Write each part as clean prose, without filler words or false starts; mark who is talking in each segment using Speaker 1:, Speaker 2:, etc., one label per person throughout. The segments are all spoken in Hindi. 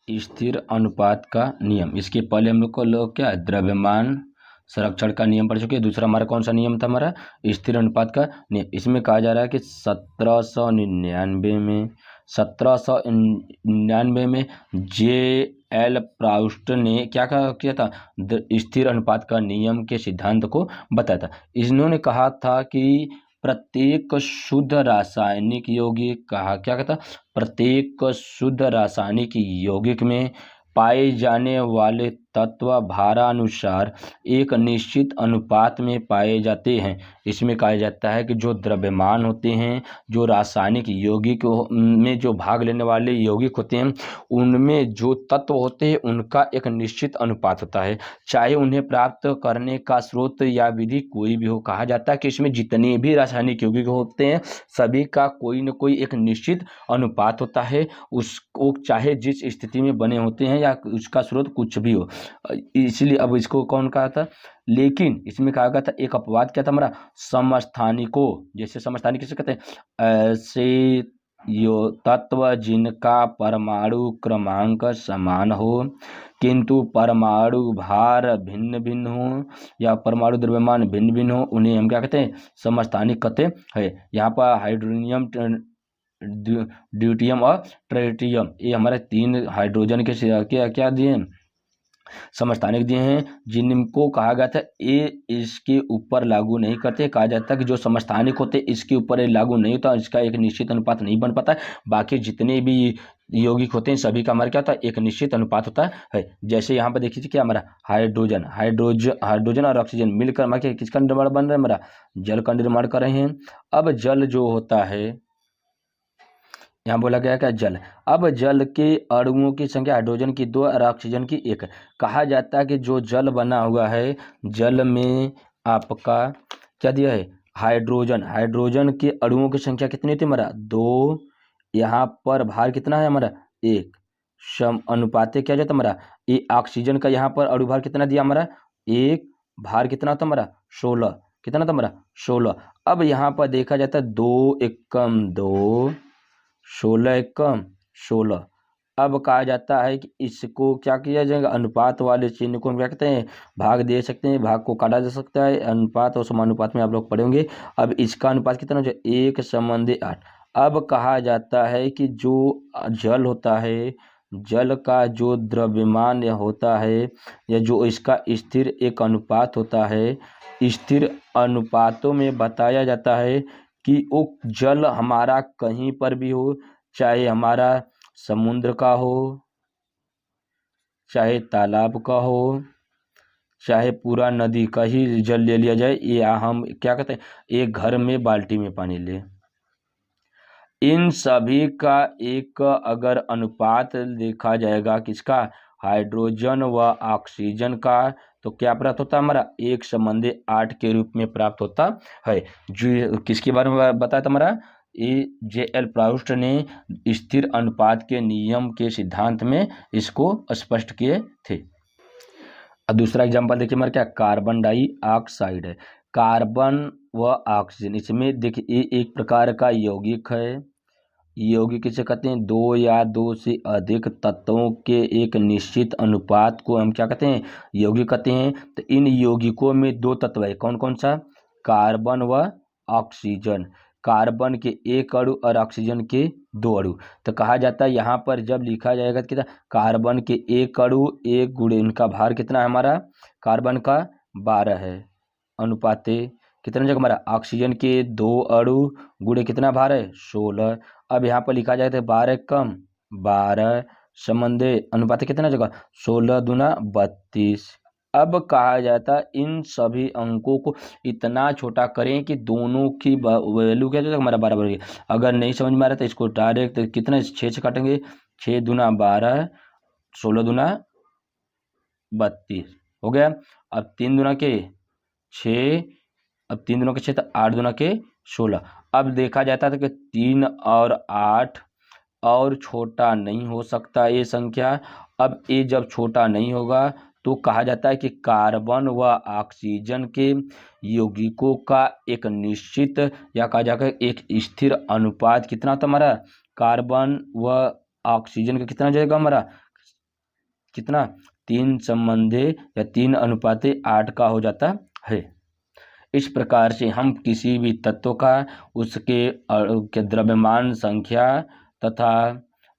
Speaker 1: स्थिर अनुपात का नियम। इसके पहले हम लोग क्या द्रव्यमान संरक्षण का नियम पढ़ चुके हैं। दूसरा हमारा कौन सा नियम था, हमारा स्थिर अनुपात का नियम। इसमें कहा जा रहा है कि 1799 में जे एल प्राउस्ट ने क्या किया था, स्थिर अनुपात का नियम के सिद्धांत को बताया था। इन्होंने कहा था कि प्रत्येक शुद्ध रासायनिक यौगिक क्या कहता, प्रत्येक शुद्ध रासायनिक यौगिक में पाए जाने वाले तत्व भारानुसार एक निश्चित अनुपात में पाए जाते हैं। इसमें कहा जाता है कि जो द्रव्यमान होते हैं, जो रासायनिक यौगिक में जो भाग लेने वाले यौगिक होते हैं, उनमें जो तत्व होते हैं उनका एक निश्चित अनुपात होता है, चाहे उन्हें प्राप्त करने का स्रोत या विधि कोई भी हो। कहा जाता है कि इसमें जितने भी रासायनिक यौगिक होते हैं सभी का कोई न कोई एक निश्चित अनुपात होता है, उसको चाहे जिस स्थिति में बने होते हैं या उसका स्रोत कुछ भी हो। इसलिए अब इसको कौन कहा था, लेकिन इसमें कहा गया था एक अपवाद क्या था हमारा, समस्थानिकों। जैसे समस्थानिक किसे कहते हैं, ऐसे यो तत्व जिनका परमाणु क्रमांक समान हो किंतु परमाणु भार भिन्न भिन्न हो या परमाणु द्रव्यमान भिन्न भिन्न हो, उन्हें हम क्या कहते हैं, समस्थानिक कहते हैं। यहाँ पर हाइड्रोनियम, ड्यूटियम और ट्रिटियम, ये हमारे 3 हाइड्रोजन के क्या दिए, समस्थानिक दिए हैं, जिनको कहा गया था ये इसके ऊपर लागू नहीं करते। कहा जाता है कि जो समस्थानिक होते इसके ऊपर ये लागू नहीं होता, इसका एक निश्चित अनुपात नहीं बन पाता। बाकी जितने भी यौगिक होते हैं सभी का हमारा क्या होता है, एक निश्चित अनुपात होता है। जैसे यहाँ पर देखिए क्या हमारा हाइड्रोजन और ऑक्सीजन मिलकर हमारे किसका निर्माण बन रहा है, हमारा जल का निर्माण कर रहे हैं। अब जल जो होता है, यहाँ बोला गया क्या, जल। अब जल के अणुओं की संख्या हाइड्रोजन की 2 और ऑक्सीजन की 1। कहा जाता है कि जो जल बना हुआ है, जल में आपका क्या दिया है, हाइड्रोजन के अणुओं की संख्या कितनी होती है, हमारा 2। यहाँ पर भार कितना है हमारा 1। सम अनुपाते क्या जाता है हमारा, ये ऑक्सीजन का यहाँ पर अणुभार कितना दिया हमारा 1, भार कितना होता हमारा 16, कितना था हमारा 16। अब यहाँ पर देखा जाता है 2 एकम 2, 16 एकम 16। अब कहा जाता है कि इसको क्या किया जाएगा, अनुपात वाले चिन्ह को हम क्या कहते हैं, भाग दे सकते हैं, भाग को काटा जा सकता है। अनुपात और समानुपात में आप लोग पढ़ेंगे। अब इसका अनुपात कितना हो जाए, 1:8। अब कहा जाता है कि जो जल होता है, जल का जो द्रव्यमान होता है या जो इसका स्थिर एक अनुपात होता है, स्थिर अनुपातों में बताया जाता है कि वो जल हमारा कहीं पर भी हो, चाहे हमारा समुद्र का हो, चाहे तालाब का हो, चाहे पूरा नदी का ही जल ले लिया जाए, या हम क्या कहते हैं एक घर में बाल्टी में पानी ले, इन सभी का एक अगर अनुपात देखा जाएगा किसका, हाइड्रोजन व ऑक्सीजन का, तो क्या प्राप्त होता है हमारा 1:8 के रूप में प्राप्त होता है। जो किसके बारे में बताया था हमारा, ये जे एल प्राउस्ट ने स्थिर अनुपात के नियम के सिद्धांत में इसको स्पष्ट किए थे। अब दूसरा एग्जाम्पल देखिए हमारा क्या, कार्बन डाइऑक्साइड है। कार्बन व ऑक्सीजन, इसमें देखिए ये एक प्रकार का यौगिक है। यौगिक किसे कहते हैं, 2 या 2 से अधिक तत्वों के एक निश्चित अनुपात को हम क्या कहते हैं, यौगिक कहते हैं। तो इन यौगिकों में 2 तत्व है, कौन कौन सा, कार्बन व ऑक्सीजन। कार्बन के 1 अणु और ऑक्सीजन के 2 अणु। तो कहा जाता है यहाँ पर जब लिखा जाएगा तो कितना, कार्बन के 1 अणु 1 गुणे इनका भार कितना है हमारा, कार्बन का 12 है, अनुपाते कितना जगह हमारा, ऑक्सीजन के 2 अणु गुणे कितना भार है 16। अब यहाँ पर लिखा जाए तो 12 कम 12 समंदे, अनुपात कितना जगह 16 दूना 32। अब कहा जाता है इन सभी अंकों को इतना छोटा करें कि दोनों की वैल्यू क्या जाए हमारा बराबर है। अगर नहीं समझ में आ रहा तो इसको डायरेक्ट कितना 6 से काटेंगे, 6 दूना 12, 16 दूना 32 हो गया। अब 3 दूना के 6, अब 3 दूना के 6 तो 8 दूना के 16। अब देखा जाता था कि 3 और 8 और छोटा नहीं हो सकता ये संख्या। अब ये जब छोटा नहीं होगा तो कहा जाता है कि कार्बन व ऑक्सीजन के यौगिकों का एक निश्चित या कहा जाता है एक स्थिर अनुपात कितना था हमारा, कार्बन व ऑक्सीजन का कितना जाएगा हमारा कितना 3 या 3:8 का हो जाता है। इस प्रकार से हम किसी भी तत्व का उसके अणु के द्रव्यमान संख्या तथा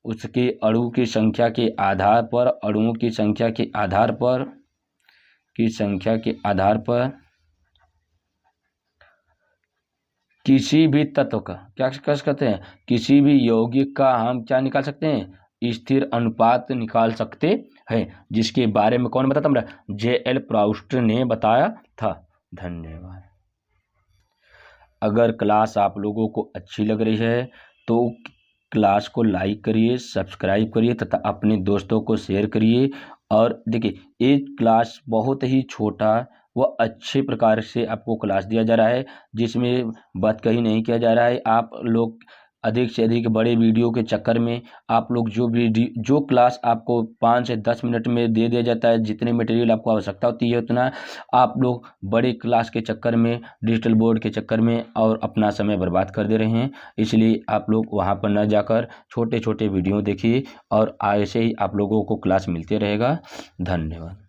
Speaker 1: उसके अणु की संख्या के आधार पर, अणुओं की संख्या के आधार पर किसी भी तत्व का क्या कर सकते हैं, किसी भी यौगिक का हम क्या निकाल सकते हैं, स्थिर अनुपात निकाल सकते हैं, जिसके बारे में कौन बताता हमारा, J.L. प्राउस्ट ने बताया था। धन्यवाद। अगर क्लास आप लोगों को अच्छी लग रही है तो क्लास को लाइक करिए, सब्सक्राइब करिए तथा अपने दोस्तों को शेयर करिए। और देखिए एक क्लास बहुत ही छोटा व अच्छे प्रकार से आपको क्लास दिया जा रहा है, जिसमें बात कहीं नहीं किया जा रहा है। आप लोग अधिक से अधिक बड़े वीडियो के चक्कर में आप लोग जो क्लास आपको 5 से 10 मिनट में दे दिया जाता है, जितने मटेरियल आपको आवश्यकता होती है उतना आप लोग बड़े क्लास के चक्कर में, डिजिटल बोर्ड के चक्कर में और अपना समय बर्बाद कर दे रहे हैं। इसलिए आप लोग वहां पर न जाकर छोटे छोटे वीडियो देखिए और ऐसे ही आप लोगों को क्लास मिलते रहेगा। धन्यवाद।